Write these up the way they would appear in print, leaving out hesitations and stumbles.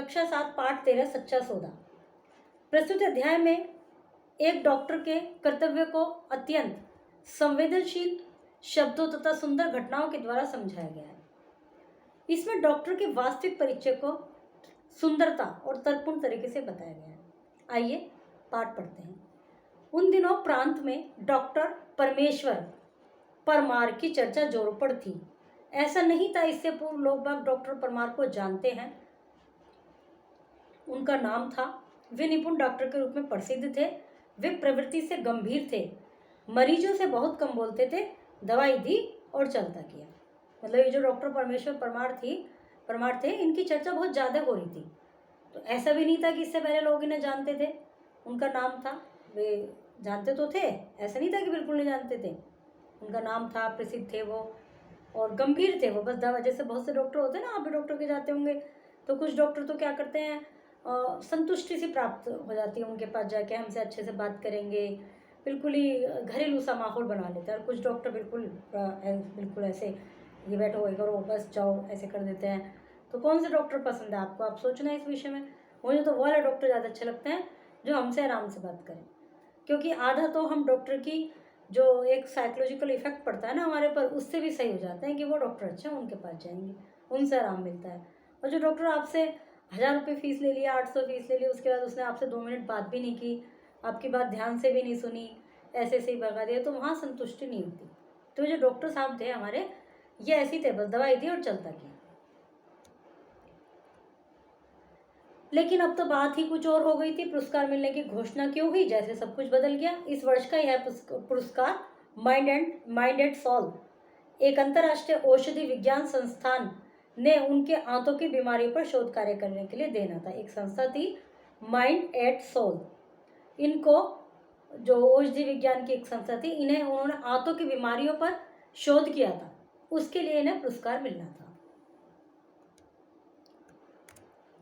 कक्षा 7 पाठ 13 सच्चा सौदा। प्रस्तुत अध्याय में एक डॉक्टर के कर्तव्य को अत्यंत संवेदनशील शब्दों तथा सुंदर घटनाओं के द्वारा समझाया गया है। इसमें डॉक्टर के वास्तविक परिचय को सुंदरता और तर्कपूर्ण तरीके से बताया गया है। आइए पाठ पढ़ते हैं। उन दिनों प्रांत में डॉक्टर परमेश्वर परमार की चर्चा जोरों पर थी। ऐसा नहीं था, इससे पूर्व लोग बाग डॉक्टर परमार को जानते हैं। उनका नाम था, वे निपुण डॉक्टर के रूप में प्रसिद्ध थे। वे प्रवृत्ति से गंभीर थे, मरीजों से बहुत कम बोलते थे, दवाई दी और चलता किया। मतलब ये जो डॉक्टर परमेश्वर परमार थे, इनकी चर्चा बहुत ज़्यादा हो रही थी। तो ऐसा भी नहीं था कि इससे पहले लोग इन्हें जानते थे। उनका नाम था, वे जानते तो थे, ऐसा नहीं था कि बिल्कुल नहीं जानते थे। उनका नाम था, प्रसिद्ध थे वो और गंभीर थे वो। बस दवा, जैसे बहुत से डॉक्टर होते हैं ना, आप भी डॉक्टर के जाते होंगे, तो कुछ डॉक्टर तो क्या करते हैं, संतुष्टि से प्राप्त हो जाती है उनके पास जाके, हमसे अच्छे से बात करेंगे, बिल्कुल ही घरेलू सा माहौल बना लेते हैं। और कुछ डॉक्टर बिल्कुल ऐसे ये बैठो, ये करो, बस जाओ, ऐसे कर देते हैं। तो कौन से डॉक्टर पसंद है आपको, आप सोचना इस विषय में। मुझे तो वो वाले डॉक्टर ज़्यादा अच्छे लगते हैं जो हमसे आराम से बात करें, क्योंकि आधा तो हम डॉक्टर की जो एक साइकोलॉजिकल इफेक्ट पड़ता है ना हमारे पर, उससे भी सही हो जाते हैं कि वो डॉक्टर अच्छे हैं, उनके पास जाएंगे, उनसे आराम मिलता है। और जो डॉक्टर आपसे 1000 रुपये फीस ले लिया, 800 फीस ले लिया, उसके बाद उसने आपसे 2 मिनट बात भी नहीं की, आपकी बात ध्यान से भी नहीं सुनी, ऐसे ही भगा दिया, तो वहाँ संतुष्टि नहीं होती। तो जो डॉक्टर साहब थे हमारे, ये ऐसी थे, बस दवाई दी और चलता किया। लेकिन अब तो बात ही कुछ और हो गई थी। पुरस्कार मिलने की घोषणा क्यों हुई, जैसे सब कुछ बदल गया। इस वर्ष का यह पुरस्कार माइंड एंड सॉल्व, एक अंतर्राष्ट्रीय औषधि विज्ञान संस्थान ने उनके आंतों की बीमारियों पर शोध कार्य करने के लिए देना था। एक संस्था थी माइंड एट सोल, इनको जो औषधि विज्ञान की एक संस्था थी, उन्होंने आंतों की बीमारियों पर शोध किया था, उसके लिए इन्हें पुरस्कार मिलना था।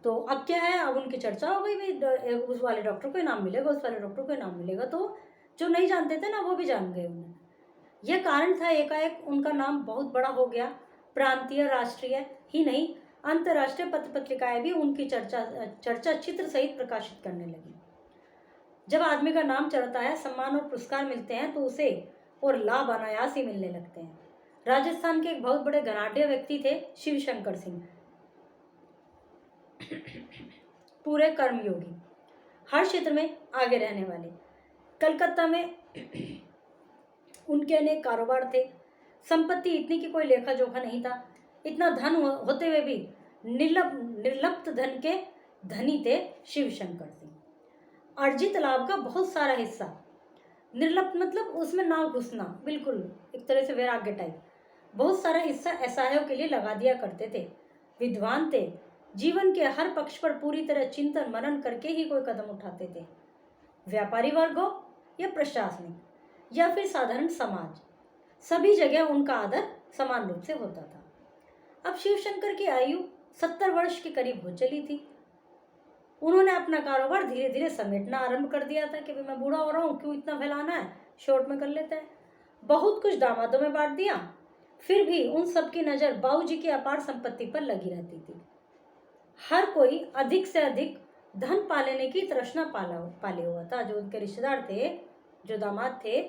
तो अब क्या है, अब उनकी चर्चा हो गई, भाई उस वाले डॉक्टर को इनाम मिलेगा, उस वाले डॉक्टर को इनाम मिलेगा। तो जो नहीं जानते थे ना, वो भी जान गए उन्हें। यह कारण था, एकाएक उनका नाम बहुत बड़ा हो गया। प्रांतीय, राष्ट्रीय ही नहीं, अंतर्राष्ट्रीय पत्र पत्रिकाएं भी उनकी चर्चा चित्र सहित प्रकाशित करने लगी। जब आदमी का नाम चढ़ता है, सम्मान और पुरस्कार मिलते हैं, तो उसे और लाभ अनायास ही मिलने लगते हैं। राजस्थान के एक बहुत बड़े धनाढ्य व्यक्ति थे, शिवशंकर सिंह, पूरे कर्मयोगी, हर क्षेत्र में आगे रहने वाले। कलकत्ता में उनके अनेक कारोबार थे, संपत्ति इतनी की कोई लेखा जोखा नहीं था। इतना धन होते हुए भी निर्लिप्त धन के धनी थे शिवशंकर सिंह। अर्जित लाभ का बहुत सारा हिस्सा, निर्लिप्त मतलब उसमें ना घुसना, बिल्कुल एक तरह से वैराग्य टाइप, बहुत सारा हिस्सा असहायों के लिए लगा दिया करते थे। विद्वान थे, जीवन के हर पक्ष पर पूरी तरह चिंतन मनन करके ही कोई कदम उठाते थे। व्यापारी वर्ग हो या प्रशासनिक या फिर साधारण समाज, सभी जगह उनका आदर समान रूप से होता था। अब शिवशंकर की आयु 70 वर्ष के करीब हो चली थी। उन्होंने अपना कारोबार धीरे धीरे समेटना आरंभ कर दिया था कि भाई मैं बूढ़ा हो रहा हूँ, क्यों इतना फैलाना है, शॉर्ट में कर लेते हैं। बहुत कुछ दामादों में बांट दिया, फिर भी उन सबकी नज़र बाबूजी की अपार संपत्ति पर लगी रहती थी। हर कोई अधिक से अधिक धन पा लेने की तृष्णा पाले हुआ था। जो उनके रिश्तेदार थे, जो दामाद थे,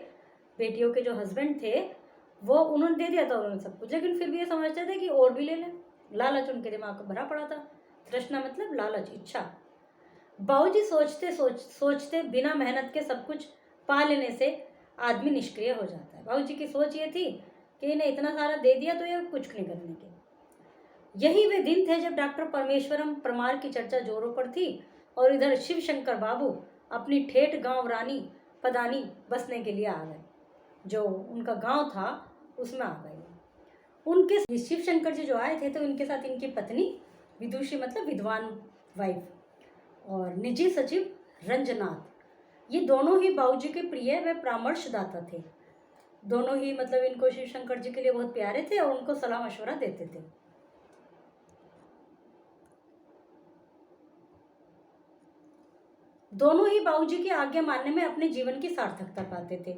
बेटियों के जो हस्बैंड थे, वो उन्होंने दे दिया था उन्होंने सब कुछ, लेकिन फिर भी ये समझते थे कि और भी ले लें। लालच उनके दिमाग को भरा पड़ा था। तृष्णा मतलब लालच, इच्छा। बाबूजी सोचते बिना मेहनत के सब कुछ पा लेने से आदमी निष्क्रिय हो जाता है। बाबूजी की सोच ये थी कि इन्हें इतना सारा दे दिया तो ये कुछ नहीं करने के। यही वे दिन थे जब डॉक्टर परमेश्वरम परमार की चर्चा जोरों पर थी और इधर शिवशंकर बाबू अपनी ठेठ गांव रानी पदानी बसने के लिए आ गए। जो उनका गांव था उसमें आ गए। उनके शिवशंकर जी जो आए थे, तो उनके साथ इनकी पत्नी विदुषी मतलब विद्वान वाइफ और निजी सचिव रंजनाथ, ये दोनों ही बाबूजी के प्रिय व परामर्शदाता थे। दोनों ही मतलब इनको शिवशंकर जी के लिए बहुत प्यारे थे और उनको सलाह मशवरा देते थे। दोनों ही बाबूजी की आज्ञा मानने में अपने जीवन की सार्थकता पाते थे।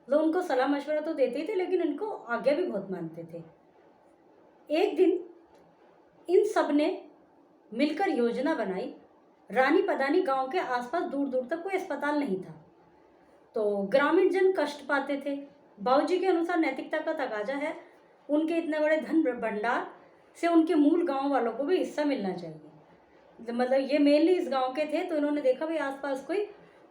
लोग उनको सलाह मशवरा तो देते ही थे, लेकिन इनको आज्ञा भी बहुत मानते थे। एक दिन इन सब ने मिलकर योजना बनाई। रानी पदानी गांव के आसपास दूर दूर तक कोई अस्पताल नहीं था, तो ग्रामीण जन कष्ट पाते थे। बाबूजी के अनुसार नैतिकता का तकाजा है, उनके इतने बड़े धन भंडार से उनके मूल गांव वालों को भी हिस्सा मिलना चाहिए। मतलब ये मेनली इस गांव के थे, तो इन्होंने देखा भाई आसपास कोई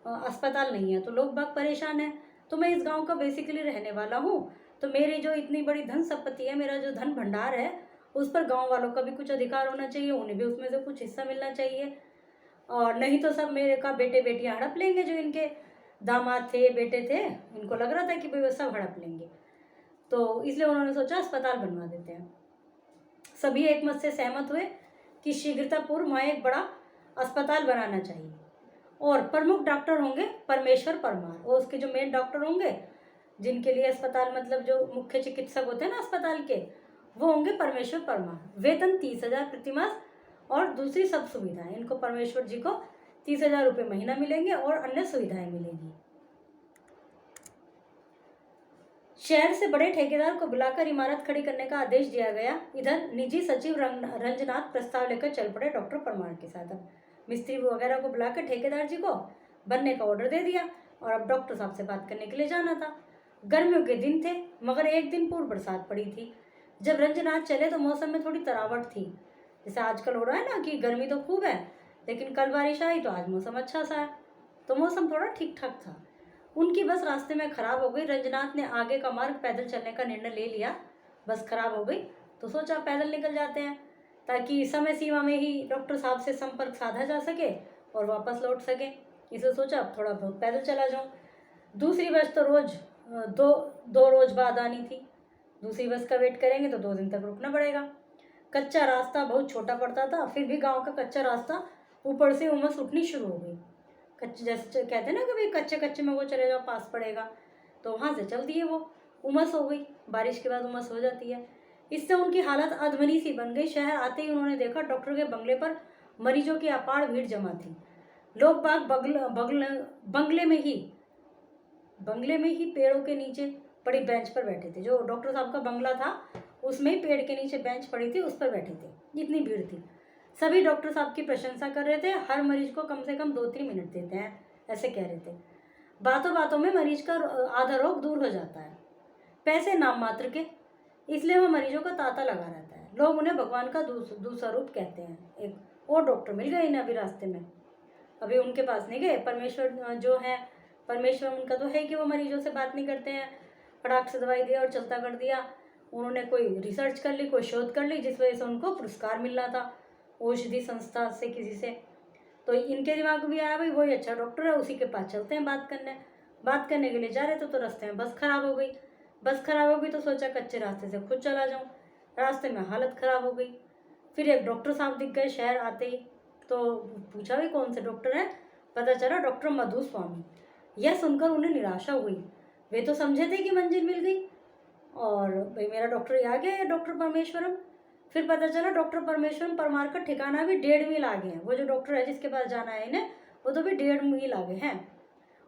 अस्पताल नहीं है, तो लोग बाग परेशान हैं, तो मैं इस गांव का बेसिकली रहने वाला हूँ, तो मेरी जो इतनी बड़ी धन संपत्ति है, मेरा जो धन भंडार है, उस पर गांव वालों का भी कुछ अधिकार होना चाहिए, उन्हें भी उसमें से कुछ हिस्सा मिलना चाहिए। और नहीं तो सब मेरे का बेटे बेटियां हड़प लेंगे, जो इनके दामाद थे, बेटे थे, इनको लग रहा था कि भाई वो सब हड़प लेंगे, तो इसलिए उन्होंने सोचा अस्पताल बनवा देते हैं। सभी एक मत से सहमत हुए कि शीघ्रतापूर्व वहाँ एक बड़ा अस्पताल बनाना चाहिए, और प्रमुख डॉक्टर होंगे परमेश्वर परमार, और उसके जो मेन डॉक्टर होंगे, जिनके लिए अस्पताल मतलब जो मुख्य चिकित्सक होते हैं ना अस्पताल के, वो होंगे परमेश्वर परमार। वेतन 30,000 प्रतिमास और दूसरी सब सुविधाएं, इनको परमेश्वर जी को 30,000 रुपये महीना मिलेंगे और अन्य सुविधाएं मिलेंगी। शहर से बड़े ठेकेदार को बुलाकर इमारत खड़ी करने का आदेश दिया गया। इधर निजी सचिव रंजनाथ प्रस्ताव लेकर चल पड़े डॉक्टर परमार के साथ। अब मिस्त्री वगैरह को बुलाकर ठेकेदार जी को बनने का ऑर्डर दे दिया, और अब डॉक्टर साहब से बात करने के लिए जाना था। गर्मियों के दिन थे, मगर एक दिन पूर्व बरसात पड़ी थी। जब रंजनाथ चले तो मौसम में थोड़ी तरावट थी, जैसे आजकल हो रहा है ना कि गर्मी तो खूब है, लेकिन कल बारिश आई तो आज मौसम अच्छा सा है, तो मौसम थोड़ा ठीक ठाक था। उनकी बस रास्ते में खराब हो गई। रंजनाथ ने आगे का मार्ग पैदल चलने का निर्णय ले लिया। बस खराब हो गई तो सोचा पैदल निकल जाते हैं, ताकि समय सीमा में ही डॉक्टर साहब से संपर्क साधा जा सके और वापस लौट सके। इसलिए सोचा अब थोड़ा बहुत पैदल चला जाऊँ। दूसरी बस तो रोज दो रोज बाद आनी थी। दूसरी बस का वेट करेंगे तो 2 दिन तक रुकना पड़ेगा। कच्चा रास्ता बहुत छोटा पड़ता था, फिर भी गाँव का कच्चा रास्ता, ऊपर से उमस उठनी शुरू हो गई। कच्चे जैसे कहते हैं ना कि भाई कच्चे कच्चे में वो चले जाओ पास पड़ेगा, तो वहाँ से चल दिए वो। उमस हो गई, बारिश के बाद उमस हो जाती है। इससे उनकी हालत अधमनी सी बन गई। शहर आते ही उन्होंने देखा डॉक्टर के बंगले पर मरीजों की अपार भीड़ जमा थी। लोग बाग बंगले में ही पेड़ों के नीचे पड़ी बेंच पर बैठे थे। जो डॉक्टर साहब का बंगला था उसमें ही पेड़ के नीचे बेंच पड़ी थी, उस पर बैठे थे। इतनी भीड़ थी। सभी डॉक्टर साहब की प्रशंसा कर रहे थे। हर मरीज को कम से कम 2-3 मिनट देते हैं, ऐसे कह रहे थे। बातों बातों में मरीज का आधा रोग दूर हो जाता है। पैसे नाम मात्र के, इसलिए वो मरीजों का तांता लगा रहता है। लोग उन्हें भगवान का दूसरा रूप कहते हैं। एक और डॉक्टर मिल गए इन्हें अभी रास्ते में, अभी उनके पास नहीं गए। परमेश्वर जो है, परमेश्वर उनका तो है कि वो मरीजों से बात नहीं करते हैं। फटाक से दवाई दिया और चलता कर दिया। उन्होंने कोई रिसर्च कर ली, कोई शोध कर ली, जिस वजह से उनको पुरस्कार मिलना था औषधि संस्था से किसी से। तो इनके दिमाग में भी आया भाई वही अच्छा डॉक्टर है, उसी के पास चलते हैं बात करने के लिए जा रहे थे, तो रास्ते में बस खराब हो गई। तो सोचा कच्चे रास्ते से खुद चला जाऊं। रास्ते में हालत खराब हो गई। फिर एक डॉक्टर साहब दिख गए शहर आते ही, तो पूछा भाई कौन से डॉक्टर है। पता चला डॉक्टर मधुस्वामी। यह सुनकर उन्हें निराशा हुई। वे तो समझे थे कि मंजिल मिल गई, और भाई मेरा डॉक्टर ही आ गया है, डॉक्टर परमेश्वरम। फिर पता चला डॉक्टर परमेश्वरम परमार का ठिकाना भी 1.5 मील आगे है। वो जो डॉक्टर है जिसके पास जाना है इन्हें, वो तो भी 1.5 मील आगे हैं।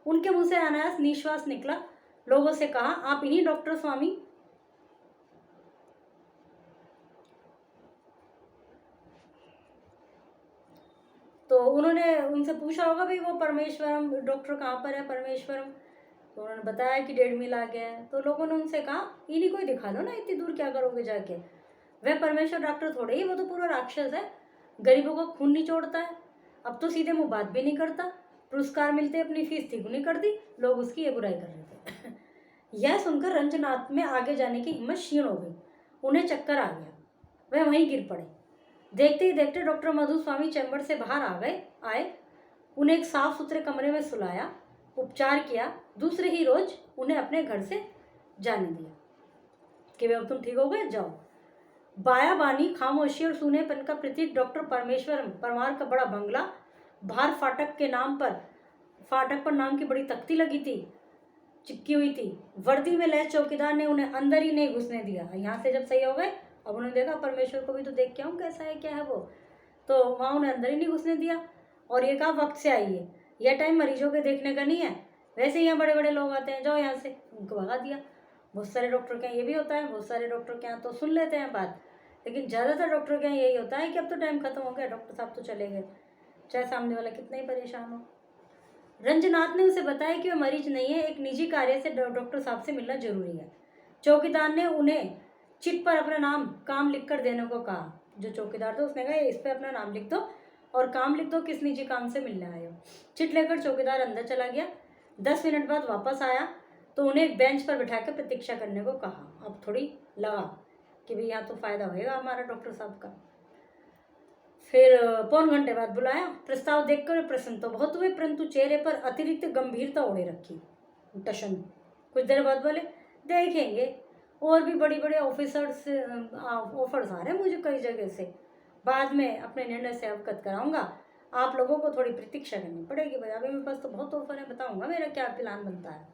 उनके मुंह से अनायास निश्वास निकला। लोगों से कहा, आप इन्हीं डॉक्टर स्वामी। तो उन्होंने उनसे पूछा होगा भाई वो परमेश्वरम डॉक्टर कहाँ पर है परमेश्वरम, तो उन्होंने बताया कि 1.5 मील आगे है। तो लोगों ने उनसे कहा इन्हीं को ही दिखा लो ना, इतनी दूर क्या करोगे जाके। वह परमेश्वर डॉक्टर थोड़े ही, वो तो पूरा राक्षस है, गरीबों का खून निचोड़ता है। अब तो सीधे मुंह बात भी नहीं करता। पुरस्कार मिलते अपनी फीस तिगुनी कर दी। लोग उसकी ये बुराई कर रहे थे। यह सुनकर रंजनाथ में आगे जाने की हिम्मत क्षीण हो गई। उन्हें चक्कर आ गया, वह वहीं गिर पड़े। देखते ही देखते डॉक्टर मधुस्वामी चैम्बर से बाहर आए। उन्हें एक साफ सुथरे कमरे में सुलाया, उपचार किया। दूसरे ही रोज उन्हें अपने घर से जाने दिया कि वे अब तुम ठीक हो गए, जाओ। बाया बानी, खामोशी और सूनेपन का प्रतीक डॉक्टर परमेश्वर परमार का बड़ा बंगला। बाहर फाटक पर नाम की बड़ी तख्ती लगी थी, चिपकी हुई थी। वर्दी में लैस चौकीदार ने उन्हें अंदर ही नहीं घुसने दिया। यहाँ से जब सही हो गए, अब उन्होंने देखा परमेश्वर को भी तो देख के आऊँ कैसा है क्या है वो, तो वहाँ उन्हें अंदर ही नहीं घुसने दिया। और ये कहा वक्त से आइए, यह टाइम मरीजों के देखने का नहीं है, वैसे ही यहाँ बड़े बड़े लोग आते हैं, जाओ यहाँ से। उनको भगा दिया। बहुत सारे डॉक्टर के यहाँ ये भी होता है, बहुत सारे डॉक्टर के यहाँ तो सुन लेते हैं बात, लेकिन ज़्यादातर डॉक्टर के यहाँ यही होता है कि अब तो टाइम खत्म हो गया, डॉक्टर साहब तो चले गए, चाहे सामने वाला कितना ही परेशान हो। रंजनाथ ने उसे बताया कि वह मरीज नहीं है, एक निजी कार्य से डॉक्टर साहब से मिलना जरूरी है। चौकीदार ने उन्हें चिट पर अपना नाम काम लिख कर देने को कहा। जो चौकीदार था उसने कहा इस पर अपना नाम लिख दो और काम लिख दो किस निजी काम से मिलने आए हो। चिट लेकर चौकीदार अंदर चला गया। 10 मिनट बाद वापस आया तो उन्हें एक बेंच पर बैठाकर प्रतीक्षा करने को कहा। अब थोड़ी लगा कि भाई यहाँ तो फायदा होएगा हमारा डॉक्टर साहब का। फिर पौन घंटे बाद बुलाया। प्रस्ताव देखकर प्रसन्न तो बहुत हुए, परंतु चेहरे पर अतिरिक्त गंभीरता ओढ़े रखी। टशन कुछ देर बाद बोले देखेंगे, और भी बड़ी बड़े ऑफिसर्स ऑफर्स आ रहे हैं मुझे कई जगह से, बाद में अपने निर्णय से अवगत कराऊंगा। आप लोगों को थोड़ी प्रतीक्षा करनी पड़ेगी। भाई अभी मेरे पास तो बहुत ऑफर है, बताऊंगा मेरा क्या प्लान बनता है।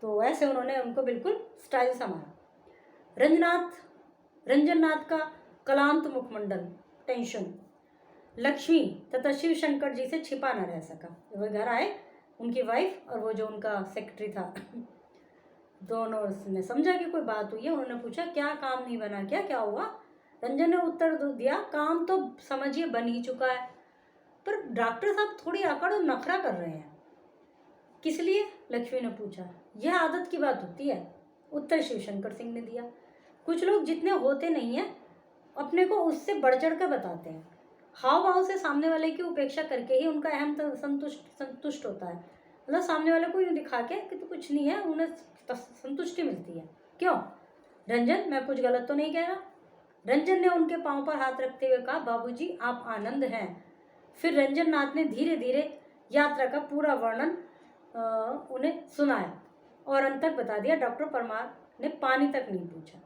तो ऐसे उन्होंने उनको बिल्कुल स्टाइल सा मारा। रंजननाथ का क्लांत मुखमंडल, टेंशन। लक्ष्मी तथा शिव शंकर जी से छिपा न रह सका। वो घर आए, उनकी वाइफ और वो जो उनका सेक्रेटरी था दोनों ने समझा कि कोई बात हुई है। उन्होंने पूछा क्या काम नहीं बना, क्या हुआ? रंजन ने उत्तर दिया काम तो समझिए बन ही चुका है, पर डॉक्टर साहब थोड़ी अकड़ और नखरा कर रहे हैं। किस लिए? लक्ष्मी ने पूछा। यह आदत की बात होती है, उत्तर शिवशंकर सिंह ने दिया। कुछ लोग जितने होते नहीं हैं अपने को उससे बढ़ चढ़ कर बताते हैं। हाव भाव से सामने वाले की उपेक्षा करके ही उनका अहम संतुष्ट होता है। मतलब सामने वाले को यूँ दिखा के कि तो कुछ नहीं है, उन्हें संतुष्टि मिलती है। क्यों रंजन, मैं कुछ गलत तो नहीं कह रहा? रंजन ने उनके पांव पर हाथ रखते हुए कहा बाबूजी आप आनंद हैं। फिर रंजन नाथ ने धीरे धीरे यात्रा का पूरा वर्णन उन्हें सुनाया और अंत तक बता दिया। डॉक्टर परमार ने पानी तक नहीं पूछा।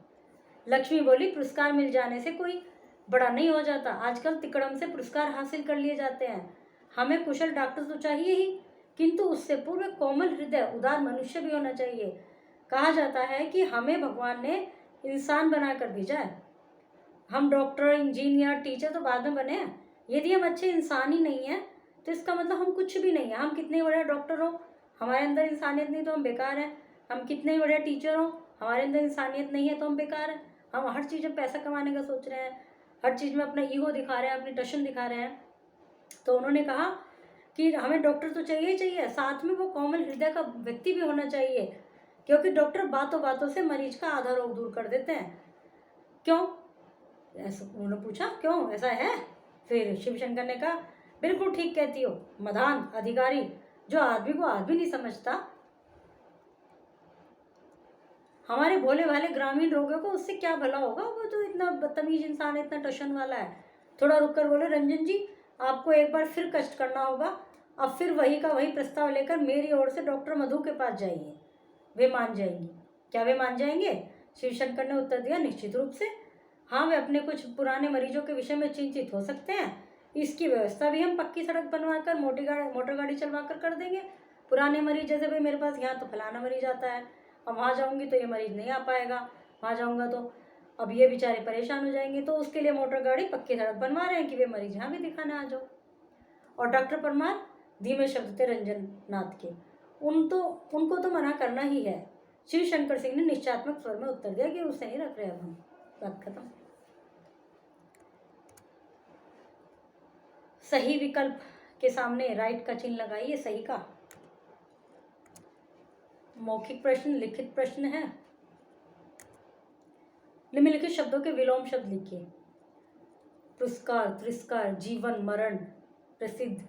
लक्ष्मी बोली पुरस्कार मिल जाने से कोई बड़ा नहीं हो जाता, आजकल तिकड़म से पुरस्कार हासिल कर लिए जाते हैं। हमें कुशल डॉक्टर तो चाहिए ही, किंतु उससे पूर्व कोमल हृदय उदार मनुष्य भी होना चाहिए। कहा जाता है कि हमें भगवान ने इंसान बनाकर भेजा है। हम डॉक्टर, इंजीनियर, टीचर तो बाद में बने हैं। यदि हम अच्छे इंसान ही नहीं हैं तो इसका मतलब हम कुछ भी नहीं है। हम कितने बड़े डॉक्टर हो, हमारे अंदर इंसानियत नहीं तो हम बेकार हैं। हम कितने बड़े टीचर हो, हमारे अंदर इंसानियत नहीं है तो हम बेकार हैं। हम हर चीज़ में पैसा कमाने का सोच रहे हैं, हर चीज़ में अपना ईगो दिखा रहे हैं, अपनी टशन दिखा रहे हैं। तो उन्होंने कहा कि हमें डॉक्टर तो चाहिए ही चाहिए, साथ में वो कोमल हृदय का व्यक्ति भी होना चाहिए, क्योंकि डॉक्टर बातों बातों से मरीज का आधा रोग दूर कर देते हैं। क्यों? ऐसा उन्होंने पूछा, क्यों ऐसा है? फिर शिवशंकर ने कहा बिल्कुल ठीक कहती हो, मधान अधिकारी जो आदमी को आदमी नहीं समझता। हमारे भोले भाले ग्रामीण लोगों को उससे क्या भला होगा, वो तो इतना बदतमीज इंसान है, इतना टशन वाला है। थोड़ा रुक कर बोले रंजन जी आपको एक बार फिर कष्ट करना होगा। अब फिर वही का वही प्रस्ताव लेकर मेरी ओर से डॉक्टर मधु के पास जाइए, वे मान जाएंगी। क्या वे मान जाएंगे? शिवशंकर ने उत्तर दिया निश्चित रूप से। हाँ, वे अपने कुछ पुराने मरीजों के विषय में चिंतित हो सकते हैं। इसकी व्यवस्था भी हम पक्की सड़क बनवाकर मोटर गाड़ी चलवा कर देंगे। पुराने मरीज जैसे भाई मेरे पास यहाँ तो फलाना मरीज आता है, अब वहाँ जाऊँगी तो ये मरीज नहीं आ पाएगा, वहाँ जाऊँगा तो अब ये बेचारे परेशान हो जाएंगे। तो उसके लिए मोटर गाड़ी पक्की सड़क बनवा रहे हैं कि वे मरीज यहाँ भी दिखाने आ जाओ। और डॉक्टर परमार धीमे शब्द थे रंजन नाथ के, उनको तो मना करना ही है। शिवशंकर सिंह ने निश्चयात्मक स्वर में उत्तर दिया कि उसे नहीं रख रहे अब हम। बात खत्म। सही विकल्प के सामने राइट का चिन्ह लगाइए, सही का। मौखिक प्रश्न, लिखित प्रश्न है। निम्नलिखित शब्दों के विलोम शब्द लिखिए। पुरस्कार, तिरस्कार, जीवन, मरण, प्रसिद्ध,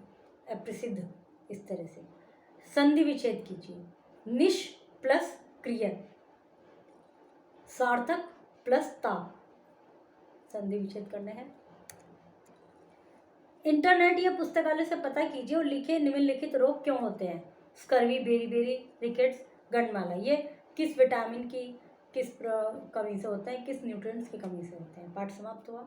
अप्रसिद्ध, इस तरह से। संधि विच्छेद कीजिए। निश प्लस क्रिया, सार्थक प्लस ता, संधि विच्छेद करने हैं। इंटरनेट या पुस्तकालय से पता कीजिए और लिखिए निम्नलिखित रोग क्यों होते हैं। स्कर्वी, बेरी, रिकेट्स, गंडमाला। ये किस विटामिन की किस कमी से होते हैं, किस न्यूट्रिएंट्स की कमी से होते हैं। पाठ समाप्त हुआ।